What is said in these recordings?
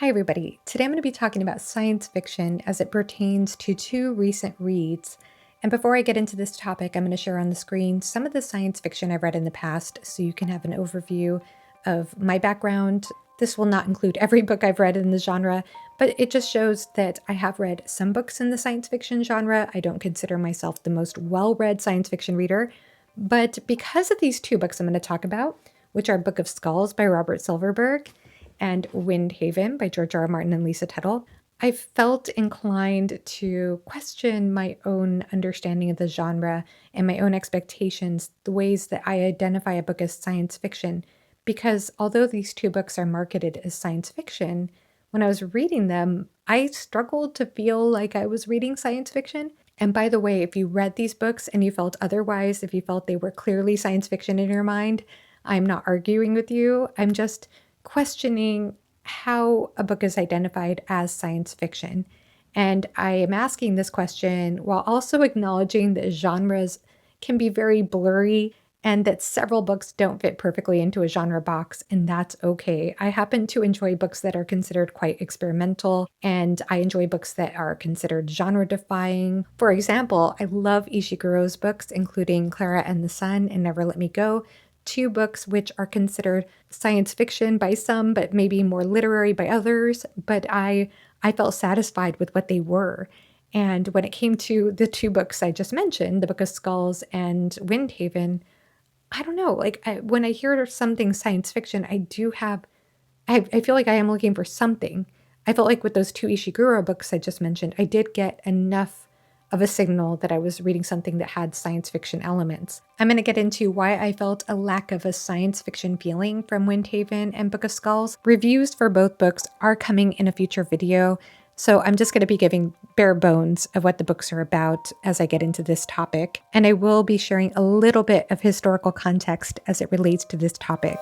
Hi, everybody. Today I'm going to be talking about science fiction as it pertains to two recent reads. And before I get into this topic, I'm going to share on the screen some of the science fiction I've read in the past so you can have an overview of my background. This will not include every book I've read in the genre, but it just shows that I have read some books in the science fiction genre. I don't consider myself the most well-read science fiction reader, but because of these two books I'm going to talk about, which are Book of Skulls by Robert Silverberg and Windhaven by GRRM Martin and Lisa Tuttle, I felt inclined to question my own understanding of the genre and my own expectations, the ways that I identify a book as science fiction. Because although these two books are marketed as science fiction, when I was reading them, I struggled to feel like I was reading science fiction. And by the way, if you read these books and you felt otherwise, if you felt they were clearly science fiction in your mind, I'm not arguing with you. I'm just questioning how a book is identified as science fiction. And I am asking this question while also acknowledging that genres can be very blurry and that several books don't fit perfectly into a genre box, and that's okay. I happen to enjoy books that are considered quite experimental, and I enjoy books that are considered genre defying. For example, I love Ishiguro's books, including Clara and the Sun and Never Let Me Go, two books which are considered science fiction by some, but maybe more literary by others. But I felt satisfied with what they were. And when it came to the two books I just mentioned, the Book of Skulls and Windhaven, I don't know. When I hear something science fiction, I feel like I am looking for something. I felt like with those two Ishiguro books I just mentioned, I did get enough of a signal that I was reading something that had science fiction elements. I'm going to get into why I felt a lack of a science fiction feeling from Windhaven and Book of Skulls. Reviews for both books are coming in a future video, so I'm just going to be giving bare bones of what the books are about as I get into this topic, and I will be sharing a little bit of historical context as it relates to this topic.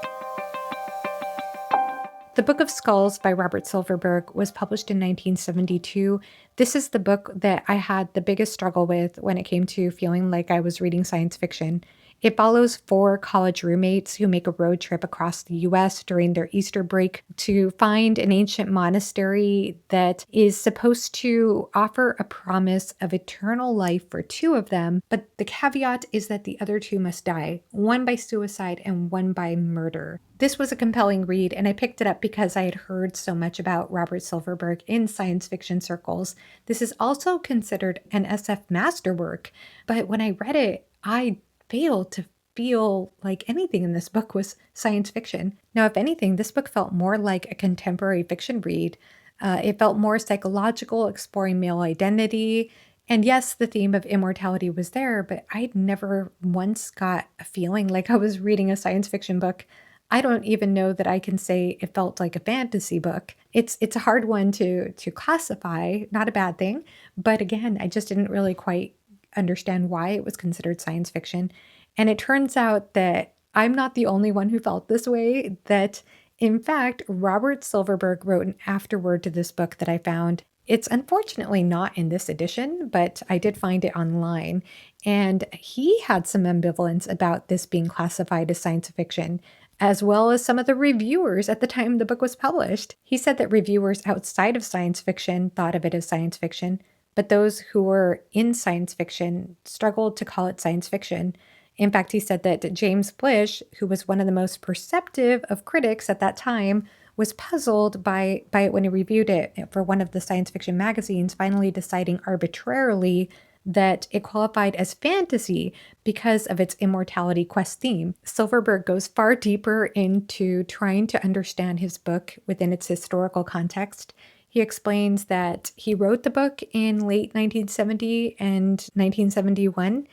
The Book of Skulls by Robert Silverberg was published in 1972. This is the book that I had the biggest struggle with when it came to feeling like I was reading science fiction. It follows four college roommates who make a road trip across the US during their Easter break to find an ancient monastery that is supposed to offer a promise of eternal life for two of them, but the caveat is that the other two must die, one by suicide and one by murder. This was a compelling read, and I picked it up because I had heard so much about Robert Silverberg in science fiction circles. This is also considered an SF masterwork, but when I read it, I failed to feel like anything in this book was science fiction. Now, if anything, this book felt more like a contemporary fiction read. It felt more psychological, exploring male identity. And yes, the theme of immortality was there, but I'd never once got a feeling like I was reading a science fiction book. I don't even know that I can say it felt like a fantasy book. It's a hard one to classify, not a bad thing. But again, I just didn't really quite understand why it was considered science fiction. And it turns out that I'm not the only one who felt this way, that in fact, Robert Silverberg wrote an afterword to this book that I found. It's unfortunately not in this edition, but I did find it online. And he had some ambivalence about this being classified as science fiction, as well as some of the reviewers at the time the book was published. He said that reviewers outside of science fiction thought of it as science fiction, but those who were in science fiction struggled to call it science fiction. In fact, he said that James Blish, who was one of the most perceptive of critics at that time, was puzzled by it when he reviewed it for one of the science fiction magazines, finally deciding arbitrarily that it qualified as fantasy because of its immortality quest theme. Silverberg goes far deeper into trying to understand his book within its historical context. He explains that he wrote the book in late 1970 and 1971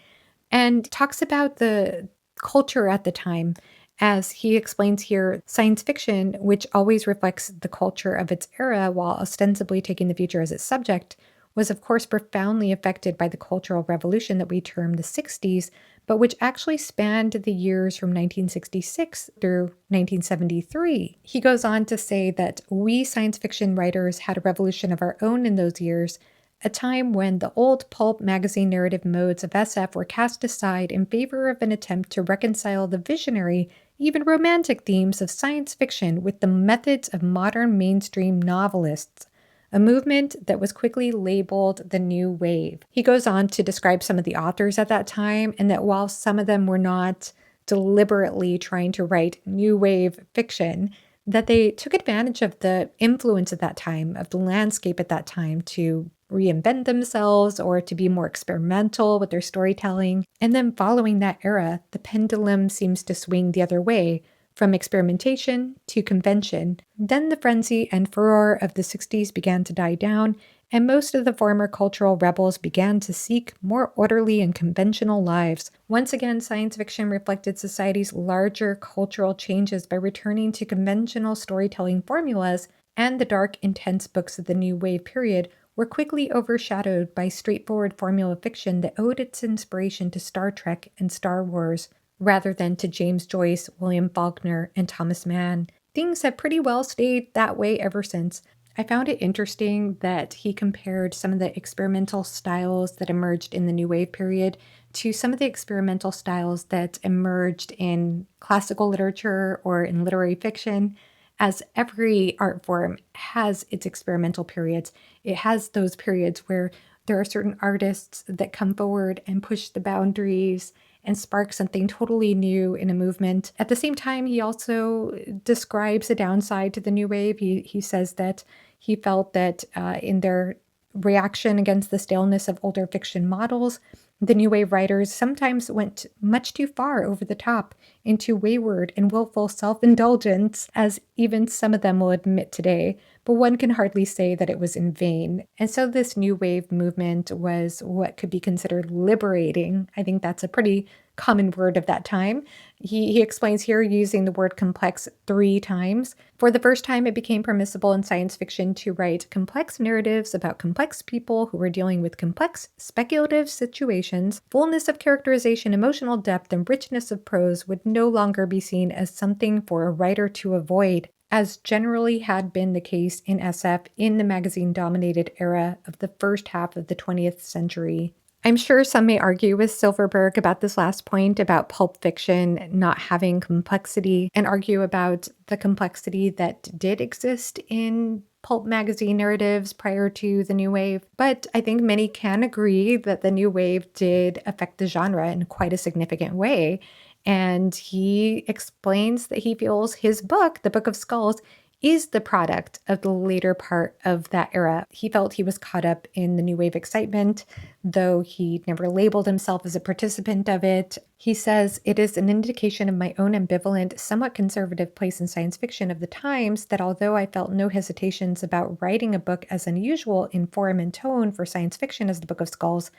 and talks about the culture at the time. As he explains here, science fiction, which always reflects the culture of its era while ostensibly taking the future as its subject, was of course profoundly affected by the Cultural Revolution that we term the 60s, but which actually spanned the years from 1966 through 1973. He goes on to say that we science fiction writers had a revolution of our own in those years, a time when the old pulp magazine narrative modes of SF were cast aside in favor of an attempt to reconcile the visionary even romantic themes of science fiction with the methods of modern mainstream novelists, a movement that was quickly labeled the New Wave. He goes on to describe some of the authors at that time, and that while some of them were not deliberately trying to write New Wave fiction, that they took advantage of the influence at that time, of the landscape at that time, to reinvent themselves or to be more experimental with their storytelling. And then following that era, the pendulum seems to swing the other way, from experimentation to convention. Then the frenzy and furor of the 60s began to die down, and most of the former cultural rebels began to seek more orderly and conventional lives. Once again, science fiction reflected society's larger cultural changes by returning to conventional storytelling formulas, and the dark, intense books of the New Wave period were quickly overshadowed by straightforward formula fiction that owed its inspiration to Star Trek and Star Wars, rather than to James Joyce, William Faulkner, and Thomas Mann. Things have pretty well stayed that way ever since. I found it interesting that he compared some of the experimental styles that emerged in the New Wave period to some of the experimental styles that emerged in classical literature or in literary fiction. As every art form has its experimental periods, it has those periods where there are certain artists that come forward and push the boundaries and spark something totally new in a movement. At the same time, he also describes a downside to the New Wave. He says that he felt that in their reaction against the staleness of older fiction models, the New Wave writers sometimes went much too far over the top into wayward and willful self-indulgence, as even some of them will admit today, but one can hardly say that it was in vain. And so this New Wave movement was what could be considered liberating. I think that's a pretty common word of that time. He explains here using the word complex 3 times. For the first time, it became permissible in science fiction to write complex narratives about complex people who were dealing with complex speculative situations. Fullness of characterization, emotional depth, and richness of prose would no longer be seen as something for a writer to avoid, as generally had been the case in SF in the magazine-dominated era of the first half of the 20th century. I'm sure some may argue with Silverberg about this last point about pulp fiction not having complexity, and argue about the complexity that did exist in pulp magazine narratives prior to the New Wave. But I think many can agree that the New Wave did affect the genre in quite a significant way. And he explains that he feels his book, The Book of Skulls, is the product of the later part of that era. He felt he was caught up in the New Wave excitement, though he never labeled himself as a participant of it. He says, "It is an indication of my own ambivalent, somewhat conservative place in science fiction of the times that although I felt no hesitations about writing a book as unusual in form and tone for science fiction as The Book of Skulls,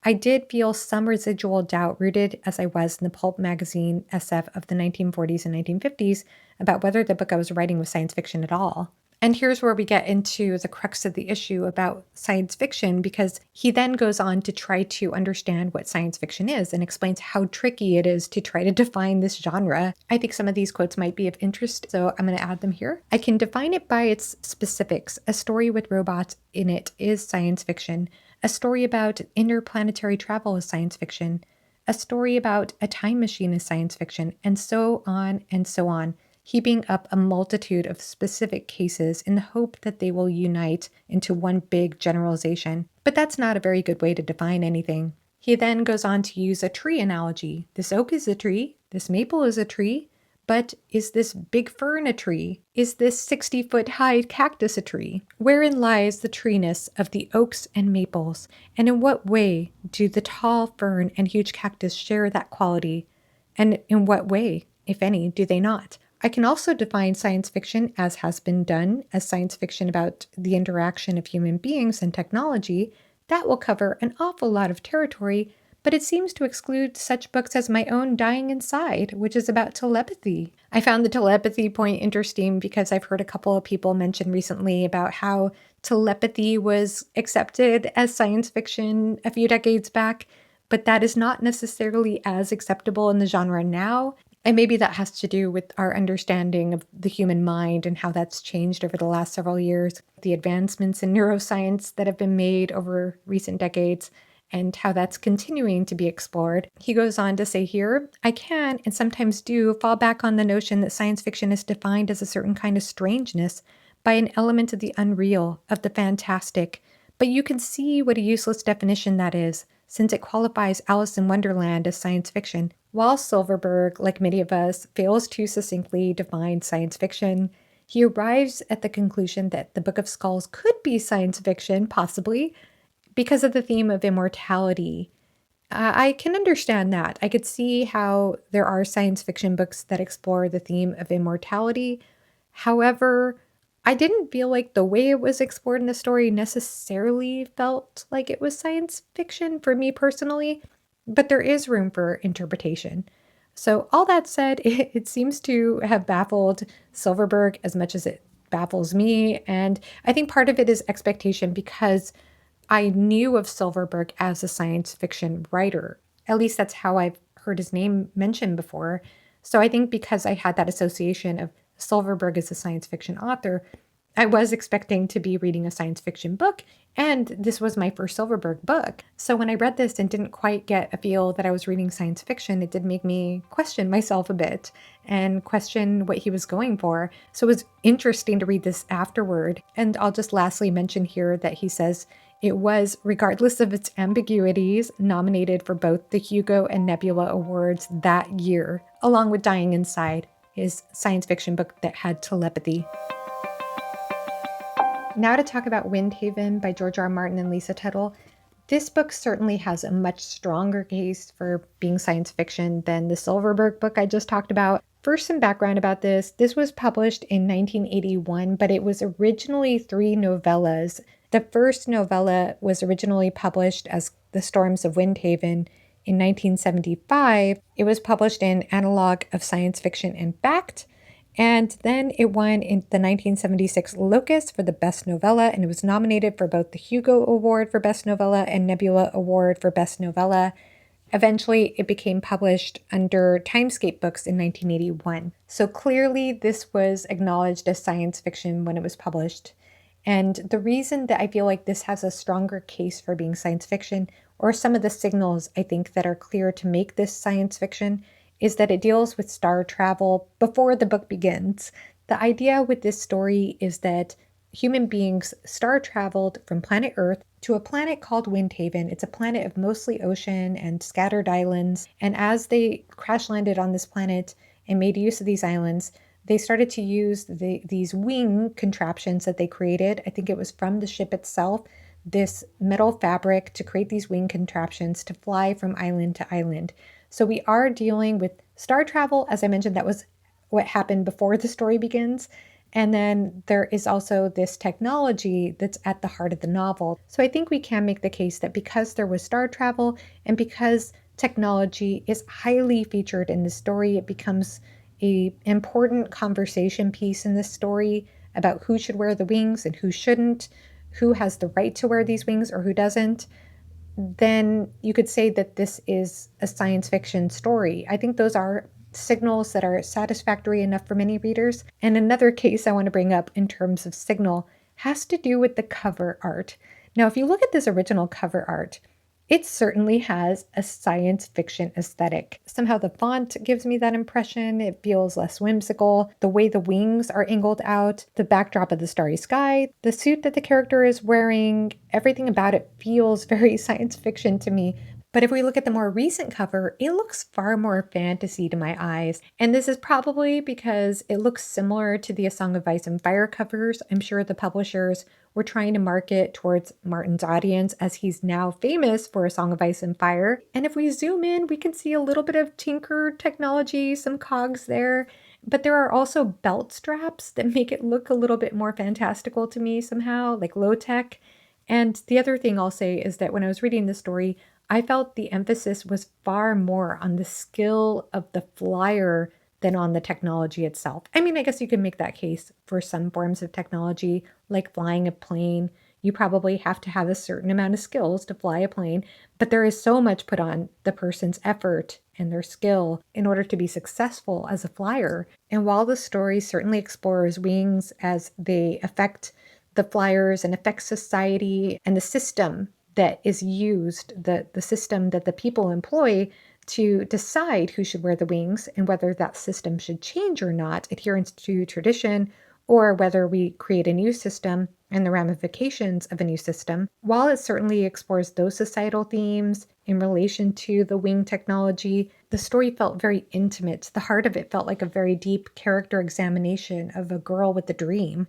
I did feel some residual doubt, rooted as I was in the pulp magazine SF of the 1940s and 1950s, about whether the book I was writing was science fiction at all." And here's where we get into the crux of the issue about science fiction, because he then goes on to try to understand what science fiction is and explains how tricky it is to try to define this genre. I think some of these quotes might be of interest, so I'm going to add them here. "I can define it by its specifics. A story with robots in it is science fiction. A story about interplanetary travel is science fiction. A story about a time machine is science fiction, and so on and so on," heaping up a multitude of specific cases in the hope that they will unite into one big generalization. But that's not a very good way to define anything. He then goes on to use a tree analogy. This oak is a tree, this maple is a tree, but is this big fern a tree? Is this 60-foot-high cactus a tree? Wherein lies the treeness of the oaks and maples, and in what way do the tall fern and huge cactus share that quality? And in what way, if any, do they not? I can also define science fiction, as has been done, as science fiction about the interaction of human beings and technology. That will cover an awful lot of territory, but it seems to exclude such books as my own Dying Inside, which is about telepathy. I found the telepathy point interesting because I've heard a couple of people mention recently about how telepathy was accepted as science fiction a few decades back, but that is not necessarily as acceptable in the genre now. And maybe that has to do with our understanding of the human mind and how that's changed over the last several years, the advancements in neuroscience that have been made over recent decades, and how that's continuing to be explored. He goes on to say here, I can, and sometimes do, fall back on the notion that science fiction is defined as a certain kind of strangeness by an element of the unreal, of the fantastic. But you can see what a useless definition that is, since it qualifies Alice in Wonderland as science fiction. While Silverberg, like many of us, fails to succinctly define science fiction, he arrives at the conclusion that the Book of Skulls could be science fiction, possibly, because of the theme of immortality. I can understand that. I could see how there are science fiction books that explore the theme of immortality. However, I didn't feel like the way it was explored in the story necessarily felt like it was science fiction for me personally, but there is room for interpretation. So, all that said, it seems to have baffled Silverberg as much as it baffles me. And I think part of it is expectation because I knew of Silverberg as a science fiction writer. At least that's how I've heard his name mentioned before. So I think because I had that association of Silverberg as a science fiction author, I was expecting to be reading a science fiction book, and this was my first Silverberg book. So when I read this and didn't quite get a feel that I was reading science fiction, it did make me question myself a bit and question what he was going for. So it was interesting to read this afterward. And I'll just lastly mention here that he says it was, regardless of its ambiguities, nominated for both the Hugo and Nebula Awards that year, along with Dying Inside, his science fiction book that had telepathy. Now to talk about Windhaven by George R. R. Martin and Lisa Tuttle. This book certainly has a much stronger case for being science fiction than the Silverberg book I just talked about. First, some background about this. This was published in 1981, but it was originally 3 novellas. The first novella was originally published as The Storms of Windhaven in 1975. It was published in Analog of Science Fiction and Fact, and then it won in the 1976 Locus for the Best Novella, and it was nominated for both the Hugo Award for Best Novella and Nebula Award for Best Novella. Eventually, it became published under Timescape Books in 1981. So clearly, this was acknowledged as science fiction when it was published. And the reason that I feel like this has a stronger case for being science fiction, or some of the signals I think that are clear to make this science fiction, is that it deals with star travel before the book begins. The idea with this story is that human beings star traveled from planet Earth to a planet called Windhaven. It's a planet of mostly ocean and scattered islands. And as they crash landed on this planet and made use of these islands, they started to use these wing contraptions that they created. I think it was from the ship itself, this metal fabric to create these wing contraptions to fly from island to island. So we are dealing with star travel. As I mentioned, that was what happened before the story begins. And then there is also this technology that's at the heart of the novel. So I think we can make the case that because there was star travel and because technology is highly featured in the story, it becomes an important conversation piece in this story about who should wear the wings and who shouldn't, who has the right to wear these wings or who doesn't. Then you could say that this is a science fiction story. I think those are signals that are satisfactory enough for many readers. And another case I want to bring up in terms of signal has to do with the cover art. Now, if you look at this original cover art, it certainly has a science fiction aesthetic. Somehow the font gives me that impression. It feels less whimsical. The way the wings are angled out, the backdrop of the starry sky, the suit that the character is wearing, everything about it feels very science fiction to me. But if we look at the more recent cover, it looks far more fantasy to my eyes. And this is probably because it looks similar to the A Song of Ice and Fire covers. I'm sure the publishers were trying to market towards Martin's audience as he's now famous for A Song of Ice and Fire. And if we zoom in, we can see a little bit of tinker technology, some cogs there. But there are also belt straps that make it look a little bit more fantastical to me somehow, like low tech. And the other thing I'll say is that when I was reading the story, I felt the emphasis was far more on the skill of the flyer than on the technology itself. I mean, I guess you can make that case for some forms of technology, like flying a plane. You probably have to have a certain amount of skills to fly a plane, but there is so much put on the person's effort and their skill in order to be successful as a flyer. And while the story certainly explores wings as they affect the flyers and affect society and the system that is used, the system that the people employ to decide who should wear the wings and whether that system should change or not, adherence to tradition, or whether we create a new system and the ramifications of a new system. While it certainly explores those societal themes in relation to the wing technology, the story felt very intimate. The heart of it felt like a very deep character examination of a girl with a dream.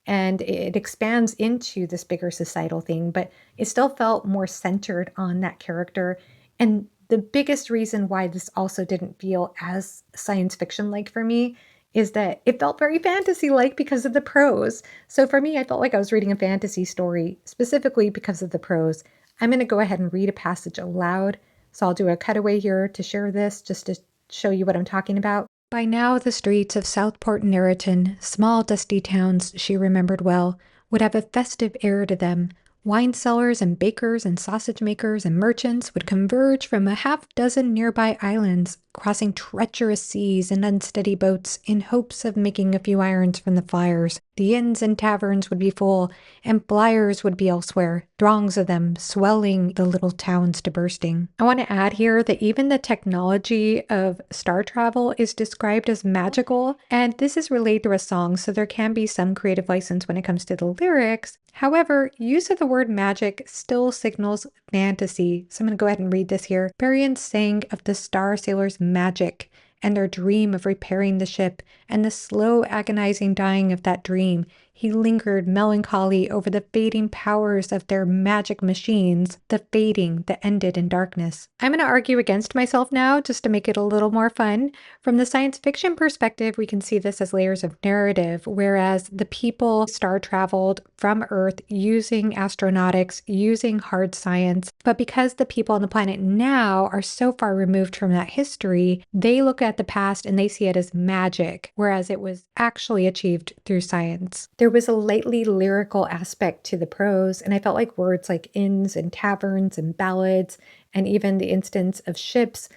And it expands into this bigger societal thing, but it still felt more centered on that character. And the biggest reason why this also didn't feel as science fiction like for me is that it felt very fantasy like because of the prose. So for me, I felt like I was reading a fantasy story specifically because of the prose. I'm going to go ahead and read a passage aloud. So I'll do a cutaway here to share this just to show you what I'm talking about. By now, the streets of Southport and Neriton, small dusty towns she remembered well, would have a festive air to them. Wine sellers and bakers and sausage makers and merchants would converge from a half-dozen nearby islands, crossing treacherous seas in unsteady boats in hopes of making a few irons from the fires. The inns and taverns would be full, and bliers would be elsewhere, throngs of them swelling the little towns to bursting. I want to add here that even the technology of star travel is described as magical, and this is relayed through a song, so there can be some creative license when it comes to the lyrics. However, use of the word magic still signals fantasy. So I'm going to go ahead and read this here. Berrien sang of the star sailors' magic and their dream of repairing the ship and the slow agonizing dying of that dream. He lingered melancholy over the fading powers of their magic machines, the fading that ended in darkness. I'm going to argue against myself now just to make it a little more fun. From the science fiction perspective, we can see this as layers of narrative, whereas the people star traveled from Earth using astronautics, using hard science. But because the people on the planet now are so far removed from that history, they look at the past and they see it as magic, whereas it was actually achieved through science. There was a lightly lyrical aspect to the prose, and I felt like words like inns and taverns and ballads, and even the instance of ships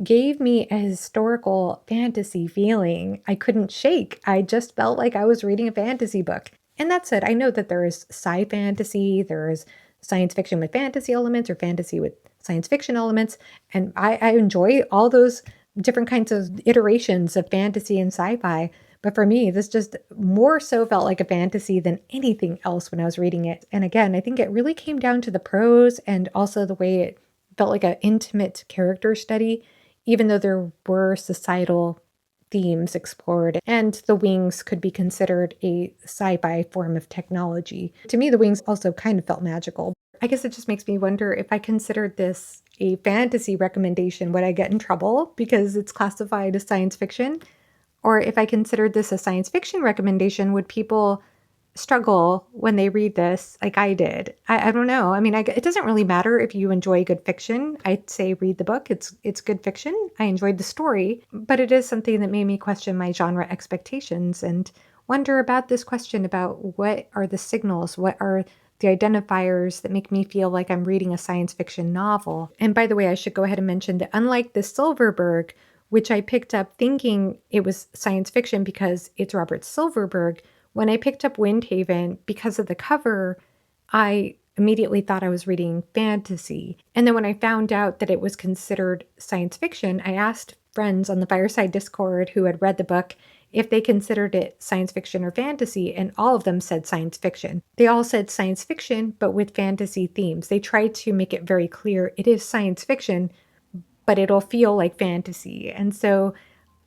gave me a historical fantasy feeling I couldn't shake. I just felt like I was reading a fantasy book. And that said, I know that there is sci fantasy, there is science fiction with fantasy elements or fantasy with science fiction elements, and I enjoy all those different kinds of iterations of fantasy and sci-fi. But for me, this just more so felt like a fantasy than anything else when I was reading it. And again, I think it really came down to the prose and also the way it felt like an intimate character study, even though there were societal themes explored, and the wings could be considered a sci-fi form of technology. To me, the wings also kind of felt magical. I guess it just makes me wonder if I considered this a fantasy recommendation, would I get in trouble because it's classified as science fiction? Or if I considered this a science fiction recommendation, would people struggle when they read this like I did? I don't know. I mean, it doesn't really matter if you enjoy good fiction. I'd say read the book. It's good fiction. I enjoyed the story, but it is something that made me question my genre expectations and wonder about this question about what are the signals, what are the identifiers that make me feel like I'm reading a science fiction novel. And by the way, I should go ahead and mention that unlike the Silverberg, which I picked up thinking it was science fiction because it's Robert Silverberg, when I picked up Windhaven, because of the cover, I immediately thought I was reading fantasy. And then when I found out that it was considered science fiction, I asked friends on the Fireside Discord who had read the book if they considered it science fiction or fantasy, and all of them said science fiction. They all said science fiction, but with fantasy themes. They tried to make it very clear it is science fiction, but it'll feel like fantasy. And so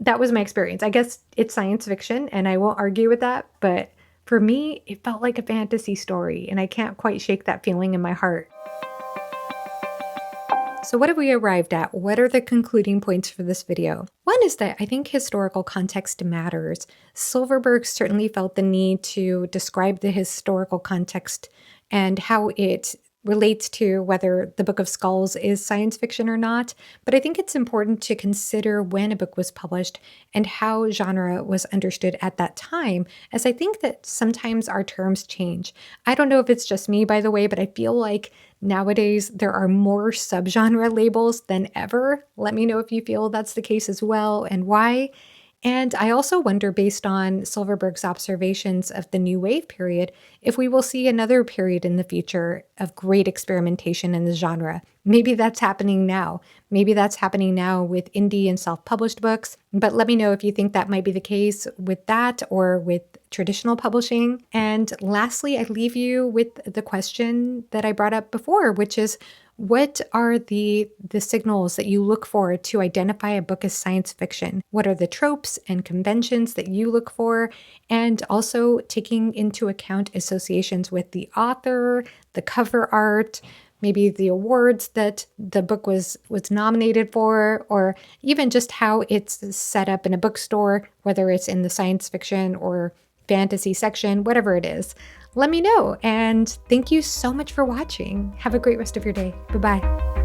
that was my experience. I guess it's science fiction, and I won't argue with that, but for me, it felt like a fantasy story, and I can't quite shake that feeling in my heart. So what have we arrived at? What are the concluding points for this video? One is that I think historical context matters. Silverberg certainly felt the need to describe the historical context and how it relates to whether the Book of Skulls is science fiction or not, but I think it's important to consider when a book was published and how genre was understood at that time, as I think that sometimes our terms change. I don't know if it's just me, by the way, but I feel like nowadays there are more subgenre labels than ever. Let me know if you feel that's the case as well and why. And I also wonder, based on Silverberg's observations of the New Wave period, if we will see another period in the future of great experimentation in the genre. Maybe that's happening now. Maybe that's happening now with indie and self-published books. But let me know if you think that might be the case with that or with traditional publishing. And lastly, I leave you with the question that I brought up before, which is, what are the signals that you look for to identify a book as science fiction? What are the tropes and conventions that you look for? And also taking into account associations with the author, the cover art, maybe the awards that the book was nominated for, or even just how it's set up in a bookstore, whether it's in the science fiction or fantasy section, whatever it is. Let me know. And thank you so much for watching. Have a great rest of your day. Bye-bye.